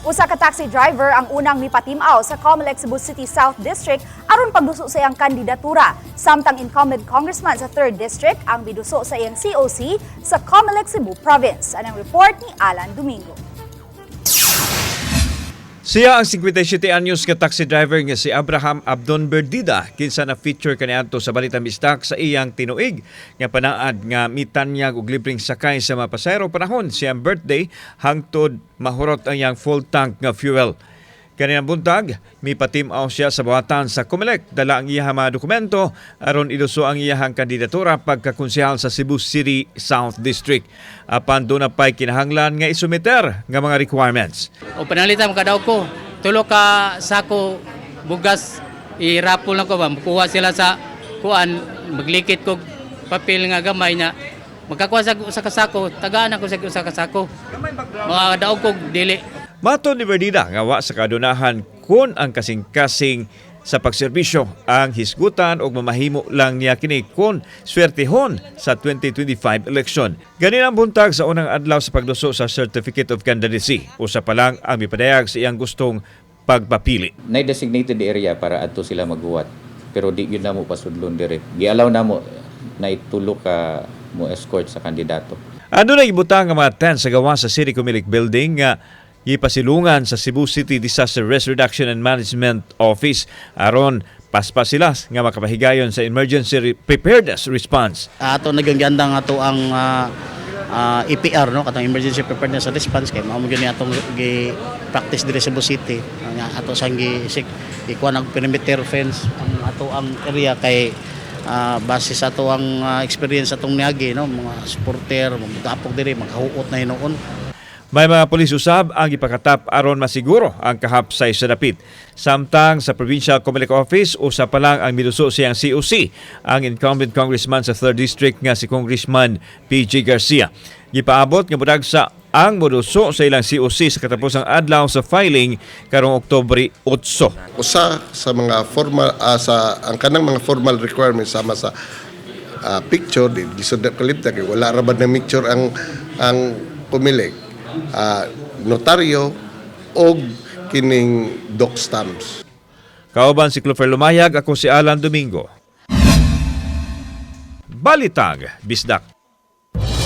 Usa ka taxi driver ang unang mipatimaw sa COMELEC Cebu City South District aron pagduso sa iyang kandidatura. Samtang incumbent congressman sa 3rd District ang biduso sa iyang COC sa COMELEC Cebu Province. Anong report ni Alan Domingo. Siya ang 57 anyos nga taxi driver nga si Abraham Abdon Berdida kinsa na feature kaniadto sa Balitang Bistak sa iyang tinuig nga panaad nga mitanyag og libreng sakay sa mga pasahero panahon siyang birthday hangtod mahurot ang iyang full tank nga fuel. Kaninang buntag, mipatimaw siya sa buhatan sa COMELEC, dala ang iyahang mga dokumento aron iluso ang iyahang kandidatura pagkakonsehal sa Cebu City South District. Apan doon na pa'y kinahanglan nga isumiter nga mga requirements. O panalitan mga daw ko, tulo ka sako bugas, irapol na ko ba, makuha sila sa kuan, maglikit ko papel nga gamay na, magkakuha sa kasako, tagaan ako sa kasako, mga daw ko dili. Maton ni Berdida nga wa sa kadunahan kung ang kasing-kasing sa pagserbisyo ang hisgutan o mamahimo lang niya kini kung swertehon sa 2025 election. Ganin ang buntag sa unang adlaw sa pagduso sa Certificate of Candidacy. Usa pa lang ang mipadayag sa iyang gustong pagpapili. Nay designated area para adto sila maghuwat. Pero di yun na mo pasudlon dire. Gi-allow na mo na itulo ka mo escort sa kandidato. Ano na ibutang ang mga tent sa gawa sa City COMELEC building nga ipasilungan sa Cebu City Disaster Risk Reduction and Management Office aron paspas sila nga makapahigayon sa emergency preparedness response. Ato nagaganda nga ato ang EPR no, katong emergency preparedness and response kay mao gyud ni atong practice diri sa Cebu City. Nga ato sang ikuha ng perimeter fence ang ato ang area kay base sa ato ang experience atong niagi no, mga supporter magapog diri maghuot na hinuon. May mga pulis usab ang ipakatap aron masiguro ang kahapsay sa dapit. Samtang sa Provincial COMELEC Office, usa pa lang ang miluso siyang COC, ang incumbent congressman sa 3rd District nga si Congressman PG Garcia. Gipaabot nga budagsa ang moduso sa ilang COC sa katapusang adlaw sa filing karong Oktubre 8. Usa sa mga formal sa ang kanang mga formal requirements sama sa picture di sudap kalipta kay wala ra bad na picture ang COMELEC. Notaryo o kining doc stamps. Kauban si Clover Lumayag, ako si Alan Domingo. Balitang Bisdak.